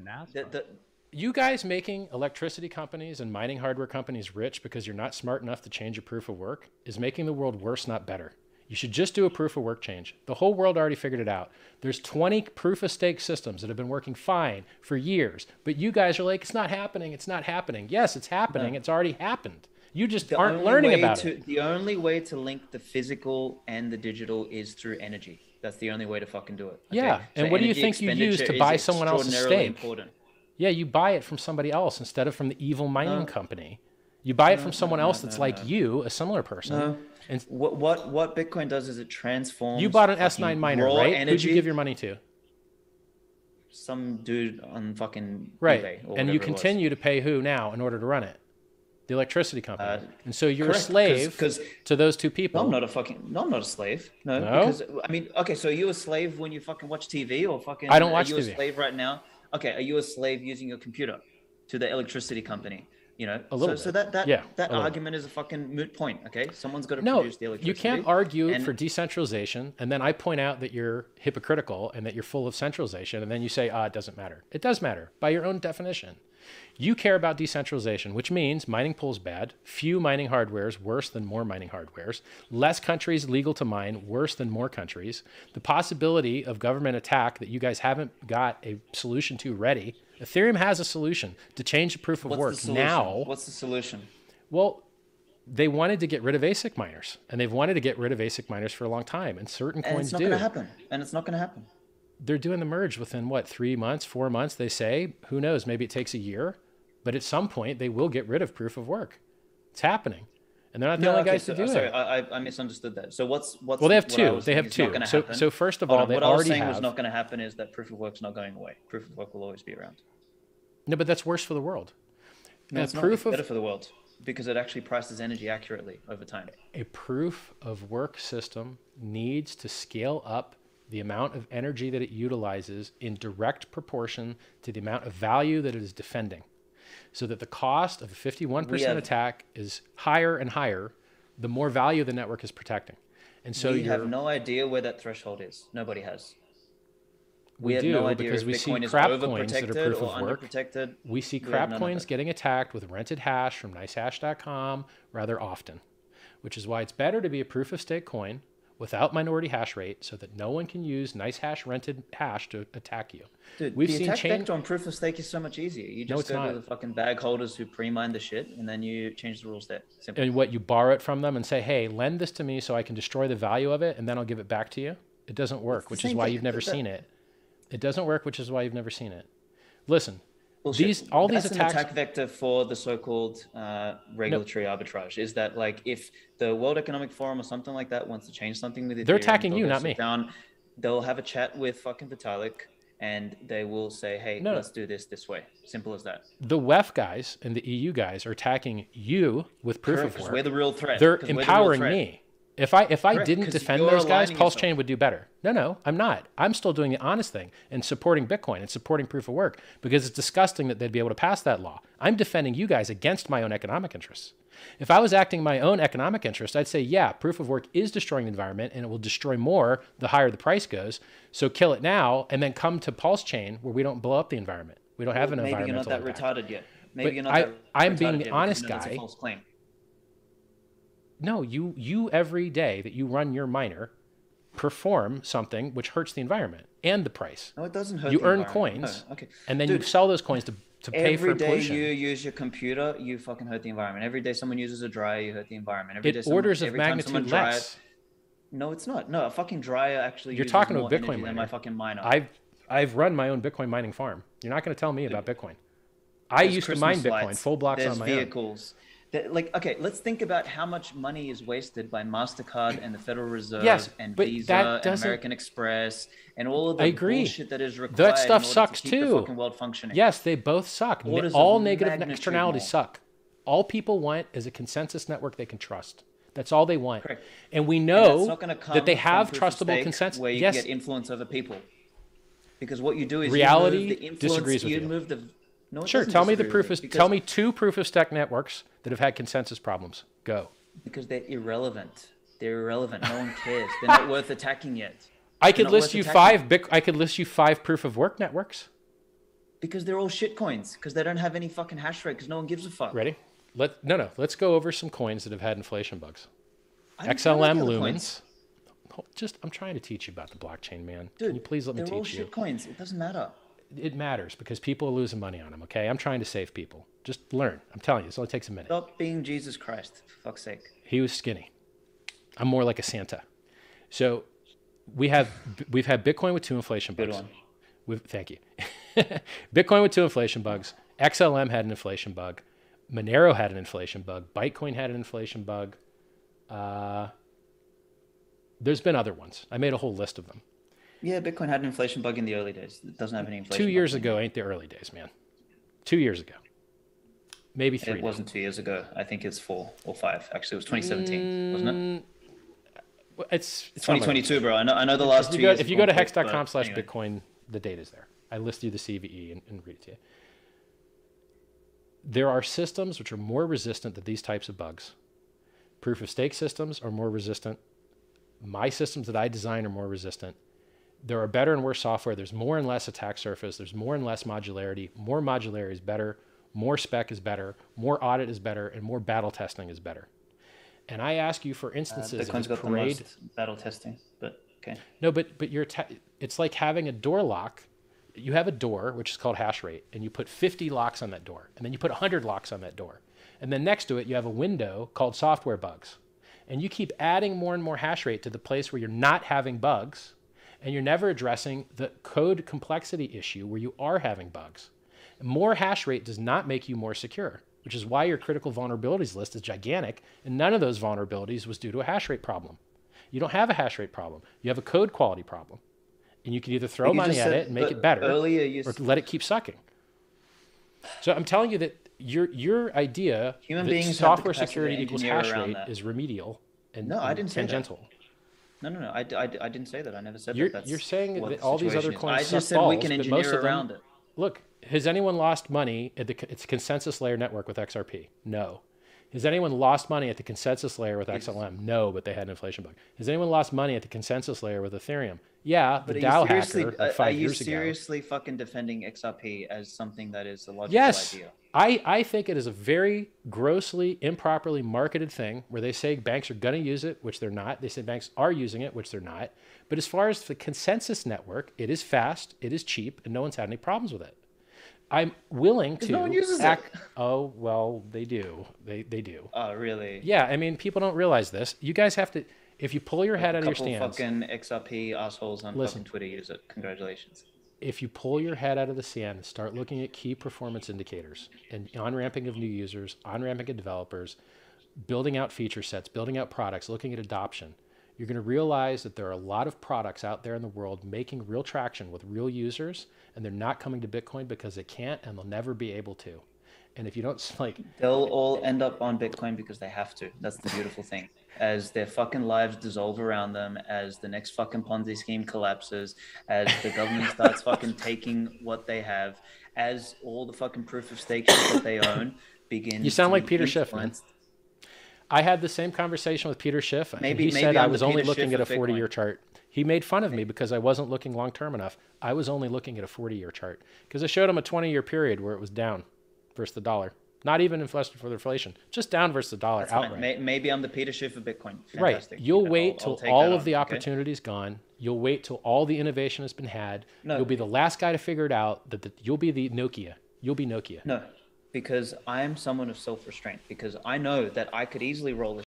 NASPA. You guys making electricity companies and mining hardware companies rich because you're not smart enough to change your proof of work is making the world worse, not better. You should just do a proof of work change. The whole world already figured it out. There's 20 proof of stake systems that have been working fine for years, but you guys are like, it's not happening. It's not happening. Yes, it's happening. No. It's already happened. You just aren't learning about it. The only way to link the physical and the digital is through energy. That's the only way to fucking do it. Okay? Yeah. And so what do you think you use to buy someone else's stake? Important. Yeah, you buy it from somebody else instead of from the evil mining company. You buy it from someone else that's like you, a similar person. No. And what Bitcoin does is it transforms. You bought an S9 miner, right? Energy. Who'd you give your money to? Some dude on fucking right. eBay. Or and you continue to pay who now in order to run it? The electricity company. And so you're correct, a slave to those two people. No, I'm not a slave. No, because I mean, okay, so are you a slave when you fucking watch TV or fucking? I don't watch TV. Are you a slave right now? Okay, are you a slave using your computer to the electricity company? You know, so that argument is a fucking moot point. Okay, someone's got to produce the electricity. You can't argue for decentralization, and then I point out that you're hypocritical and that you're full of centralization, and then you say, it doesn't matter. It does matter by your own definition. You care about decentralization, which means mining pools bad, few mining hardwares worse than more mining hardwares, less countries legal to mine worse than more countries, the possibility of government attack that you guys haven't got a solution to ready. Ethereum has a solution to change the proof of work now. What's the solution? Well, they wanted to get rid of ASIC miners, and they've wanted to get rid of ASIC miners for a long time, and certain coins do. It's not going to happen. And it's not going to happen. They're doing the merge within, what, 3 months, 4 months, they say? Who knows? Maybe it takes a year. But at some point, they will get rid of proof of work. It's happening. And they're not the only guys to do it. Sorry, I misunderstood that. So what's well, they have two. They have two. So first of all, they already have. What I was saying was not going to happen is that proof of work's not going away. Proof of work will always be around. No, but that's worse for the world. No, it's not. It's better for the world because it actually prices energy accurately over time. A proof of work system needs to scale up the amount of energy that it utilizes in direct proportion to the amount of value that it is defending. So that the cost of a 51% attack is higher and higher, the more value the network is protecting. And so we have no idea where that threshold is. Nobody has. We have do, no idea because we see crap coins that are proof of work. We see crap coins getting attacked with rented hash from nicehash.com rather often, which is why it's better to be a proof of stake coin without minority hash rate so that no one can use NiceHash rented hash to attack you. Dude, the attack vector on proof of stake is so much easier. You just go to the fucking bag holders who pre-mine the shit and then you change the rules there. Simple. And what, you borrow it from them and say, hey, lend this to me so I can destroy the value of it and then I'll give it back to you? It doesn't work, which is why you've never seen it. It doesn't work, which is why you've never seen it. Listen, that's these attacks... an attack vector for the so-called regulatory arbitrage. Is that like if the World Economic Forum or something like that wants to change something with it, they're attacking you, not me. They'll have a chat with fucking Vitalik and they will say, hey, let's do this way. Simple as that. The WEF guys and the EU guys are attacking you with proof of work. We're the real threat. They're empowering me. If I didn't defend those guys, Pulse Chain would do better. No, I'm not. I'm still doing the honest thing and supporting Bitcoin and supporting proof of work because it's disgusting that they'd be able to pass that law. I'm defending you guys against my own economic interests. If I was acting my own economic interest, I'd say, yeah, proof of work is destroying the environment and it will destroy more the higher the price goes. So kill it now and then come to Pulse Chain where we don't blow up the environment. We don't have an environmental impact. Maybe you're not that retarded yet. Maybe you're not that I'm being the yet honest guy. It's a false claim. No, you every day that you run your miner perform something which hurts the environment and the price. No, it doesn't hurt. You earn coins, and then you sell those coins to pay for pollution. Every day you use your computer, you fucking hurt the environment. Every day someone uses a dryer, you hurt the environment. Every day orders of magnitude less. No, it's not. No, a fucking dryer actually. You're talking about Bitcoin miner than my fucking miner. I've run my own Bitcoin mining farm. You're not going to tell me about Bitcoin. I used to mine Bitcoin full blocks on my vehicles. Okay, let's think about how much money is wasted by MasterCard and the Federal Reserve and Visa and American Express and all of the bullshit that is required. That stuff sucks to keep too. The fucking world functioning. Yes, they both suck. All negative externalities suck. All people want is a consensus network they can trust. That's all they want. Correct. And we know that they have trustable consensus. Where you get influence over people. Because what you do is reality you move the influence, disagrees with you. Move the No, sure. Tell me tell me two proof of stake networks that have had consensus problems. Go. Because they're irrelevant. They're irrelevant. No one cares. They're not worth attacking yet. I could list you five proof of work networks. Because they're all shit coins. Because they don't have any fucking hash rate. Because no one gives a fuck. Ready? Let's go over some coins that have had inflation bugs. XLM Lumens. I'm trying to teach you about the blockchain, man. Dude, can you please let me teach you? They're all shit coins. It doesn't matter. It matters because people are losing money on them. Okay, I'm trying to save people. Just learn. I'm telling you, this only takes a minute. Stop being Jesus Christ, for fuck's sake. He was skinny. I'm more like a Santa. So we've had Bitcoin with 2 inflation bugs. Good one. Thank you. Bitcoin with 2 inflation bugs. XLM had an inflation bug. Monero had an inflation bug. Bytecoin had an inflation bug. There's been other ones. I made a whole list of them. Yeah, Bitcoin had an inflation bug in the early days. It doesn't have any inflation. 2 years ago ain't the early days, man. 2 years ago. Maybe 3. It wasn't 2 years ago. I think it's 4 or 5. Actually, it was 2017, wasn't it? It's 2022, bro. I know the last 2 years. If you go to hex.com/Bitcoin, the data's there. I list you the CVE and read it to you. There are systems which are more resistant to these types of bugs. Proof of stake systems are more resistant. My systems that I design are more resistant. There are better and worse software. There's more and less attack surface. There's more and less modularity. More modularity is better. More spec is better. More audit is better. And more battle testing is better. And I ask you for instances Bitcoin's got the most battle testing, but okay. No, but it's like having a door lock. You have a door, which is called hash rate, and you put 50 locks on that door, and then you put 100 locks on that door. And then next to it, you have a window called software bugs. And you keep adding more and more hash rate to the place where you're not having bugs, and you're never addressing the code complexity issue where you are having bugs. More hash rate does not make you more secure, which is why your critical vulnerabilities list is gigantic, and none of those vulnerabilities was due to a hash rate problem. You don't have a hash rate problem. You have a code quality problem. And you can either throw money at it and make it better, or let it keep sucking. So I'm telling you that your idea that software security equals hash rate is remedial and tangential. No. I didn't say that. I never said that. You're saying that all these other coins I just said we can engineer around it. Look, has anyone lost money at its consensus layer network with XRP? No. Has anyone lost money at the consensus layer with XLM? No, but they had an inflation bug. Has anyone lost money at the consensus layer with Ethereum? Yeah, the DAO hacker 5 years ago. Are you seriously fucking defending XRP as something that is a logical idea? I think it is a very grossly, improperly marketed thing where they say banks are going to use it, which they're not. They say banks are using it, which they're not. But as far as the consensus network, it is fast, it is cheap, and no one's had any problems with it. I'm willing to no one uses it. Oh, well, they do. They do. Oh, really? Yeah, I mean, people don't realize this. You guys have to, if you pull your head out of your stands. Fucking XRP assholes on fucking Twitter use it. Congratulations. If you pull your head out of the sand and start looking at key performance indicators and on-ramping of new users, on-ramping of developers, building out feature sets, building out products, looking at adoption, you're going to realize that there are a lot of products out there in the world making real traction with real users, and they're not coming to Bitcoin because they can't and they'll never be able to. And if you don't they'll all end up on Bitcoin because they have to. That's the beautiful thing. As their fucking lives dissolve around them, as the next fucking Ponzi scheme collapses, as the government starts fucking taking what they have, as all the fucking proof of stake shit that they own begins. You sound like Peter Schiff, man. I had the same conversation with Peter Schiff. He said I was only looking at a 40-year chart. He made fun of me because I wasn't looking long-term enough. I was only looking at a 40-year chart because I showed him a 20-year period where it was down versus the dollar. Not even adjusted for the inflation, just down versus the dollar outright. Maybe I'm the Peter Schiff of Bitcoin. Fantastic. Right. You'll wait till all of the opportunity's gone. You'll wait till all the innovation has been had. No. You'll be the last guy to figure it out. You'll be the Nokia. You'll be Nokia. No, because I am someone of self-restraint. Because I know that I could easily roll